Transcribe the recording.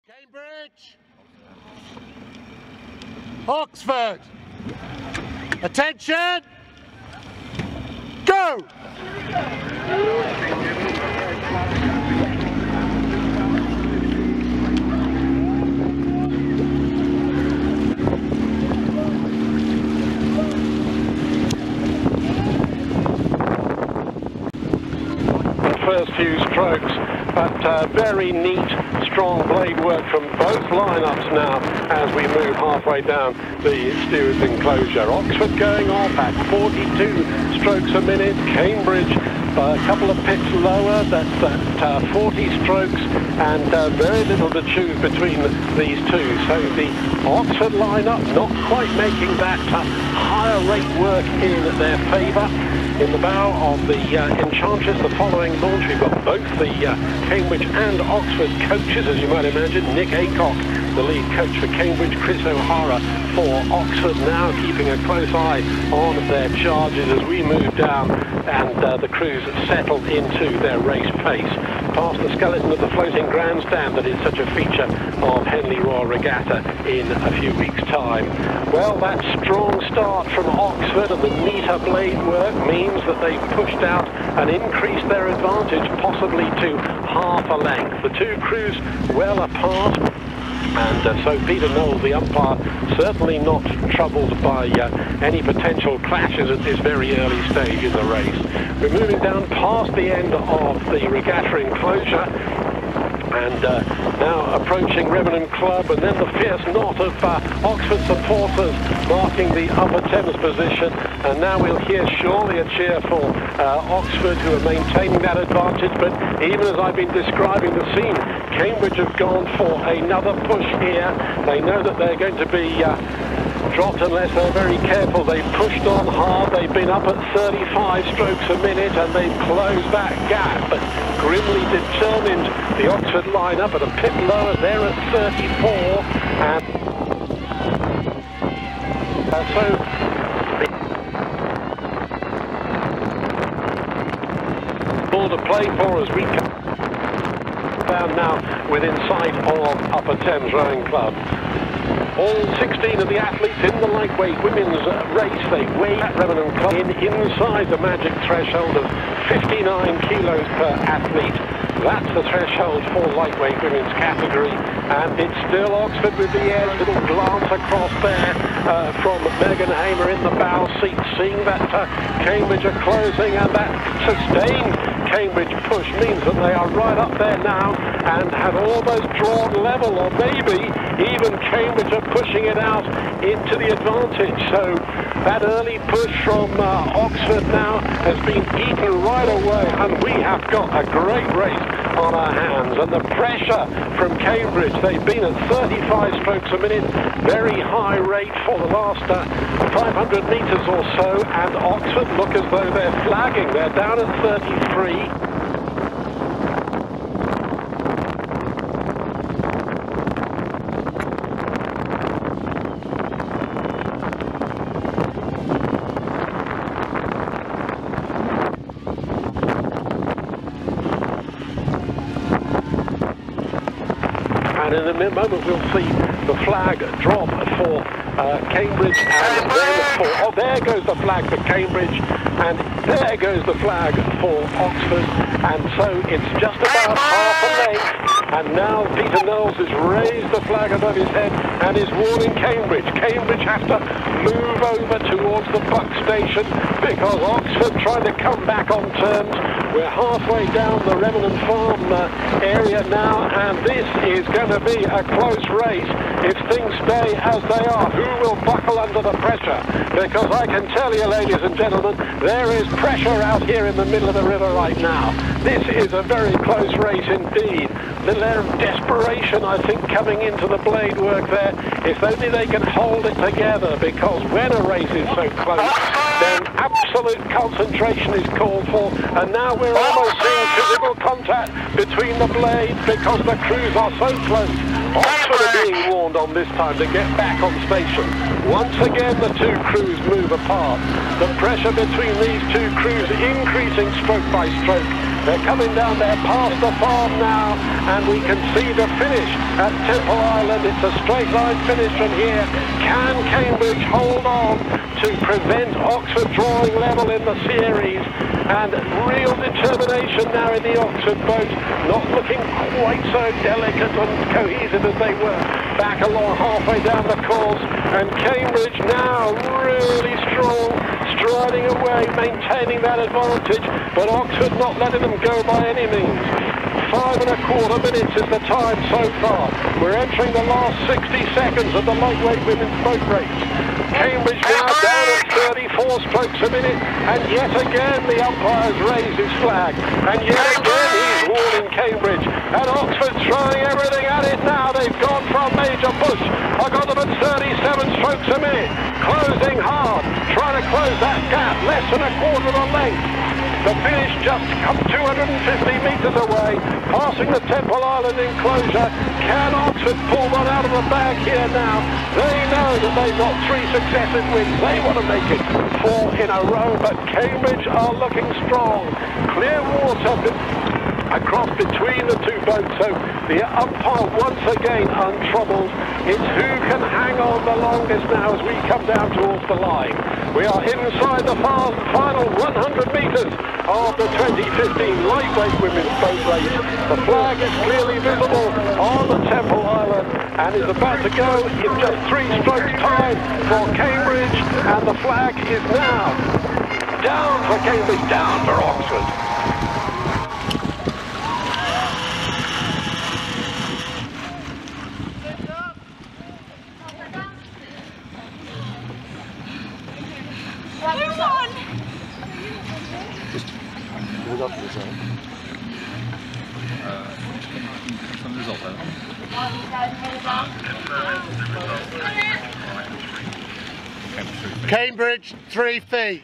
Cambridge, Oxford, attention, go! First few strokes, but very neat, strong blade work from both lineups now as we move halfway down the stewards enclosure. Oxford going off at 42 strokes a minute, Cambridge a couple of pits lower, that's at 40 strokes, and very little to choose between these two. So the Oxford lineup not quite making that higher rate work in their favour. In the bow of the Enchantress, the following launch, we've got both the Cambridge and Oxford coaches, as you might imagine. Nick Aycock, the lead coach for Cambridge, Chris O'Hara for Oxford, now keeping a close eye on their charges as we move down and the crews settle into their race pace. Past the skeleton of the floating grandstand that is such a feature of Henley Royal Regatta in a few weeks' time. Well, that strong start from Oxford and the neater blade work means that they've pushed out and increased their advantage, possibly to half a length. The two crews well apart. And so Peter Knowles, the umpire, certainly not troubled by any potential clashes at this very early stage in the race. We're moving down past the end of the regatta enclosure and now approaching Revenham Club, and then the fierce knot of Oxford supporters marking the Upper Thames position, and now we'll hear surely a cheer for Oxford, who are maintaining that advantage. But even as I've been describing the scene, Cambridge have gone for another push here. They know that they're going to be dropped unless they're very careful. They've pushed on hard, they've been up at 35 strokes a minute and they've closed that gap, but grimly determined, the Oxford lineup at a pit lower, they're at 34, and so all to play for as we come down now within sight of Upper Thames Rowing Club. All 16 of the athletes in the lightweight women's race, they weigh at Revenham Club inside the magic threshold of 59 kilos per athlete. That's the threshold for lightweight women's category, and it's still Oxford with the edge. Little glance across there from Megan Hamer in the bow seat, seeing that Cambridge are closing, and that sustained Cambridge push means that they are right up there now and have almost drawn level, or maybe even Cambridge are pushing it out into the advantage. So that early push from Oxford now has been eaten right away, and we have got a great race on our hands. And the pressure from Cambridge, they've been at 35 strokes a minute, very high rate for the last 500 metres or so, and Oxford look as though they're flagging. They're down at 33. And in a moment we'll see the flag drop for Cambridge, and then there goes the flag for Cambridge, and there goes the flag for Oxford, and so it's just about half a length. And now Peter Knowles has raised the flag above his head and is warning Cambridge. Cambridge has to move over towards the buck station because Oxford trying to come back on terms. We're halfway down the Revenham Farm area now, and this is going to be a close race if things stay as they are. Who will buckle under the pressure? Because I can tell you, ladies and gentlemen, there is pressure out here in the middle of the river right now. This is a very close race indeed. The air of desperation, I think, coming into the blade work there. If only they can hold it together, because when a race is so close, then absolute concentration is called for. And now we're almost seeing physical contact between the blades because the crews are so close. Oxford are being warned on this time to get back on station. Once again, the two crews move apart. The pressure between these two crews increasing stroke by stroke. They're coming down there past the farm now, and we can see the finish at Temple Island. It's a straight line finish from here. Can Cambridge hold on to prevent Oxford drawing level in the series? And real determination now in the Oxford boat, not looking quite so delicate and cohesive as they were back along halfway down the course. And Cambridge now really strong, striding away, maintaining that advantage, but Oxford not letting them go by any means. 5¼ minutes is the time so far. We're entering the last 60 seconds of the lightweight women's boat race. Cambridge now down at 34 strokes a minute, and yet again the umpire's raised his flag, and yet again he's warning Cambridge, and Oxford's throwing everything at it now. They've gone for a major push. I got them at 37 strokes a minute, closing hard, trying to close that gap, less than 1/4 of a length. The finish just 250 metres away, passing the Temple Island enclosure. Can Oxford pull one out of the bag here now? They know that they've got 3 successive wins. They want to make it 4 in a row, but Cambridge are looking strong. Clear water across between the two boats, so the umpire once again untroubled. It's who can hang on the longest now as we come down towards the line. We are inside the final 100 metres of the 2015 lightweight women's boat race. The flag is clearly visible on the Temple Island and is about to go in just 3 strokes time for Cambridge, and the flag is now down for Cambridge, down for Oxford. Cambridge 3 feet.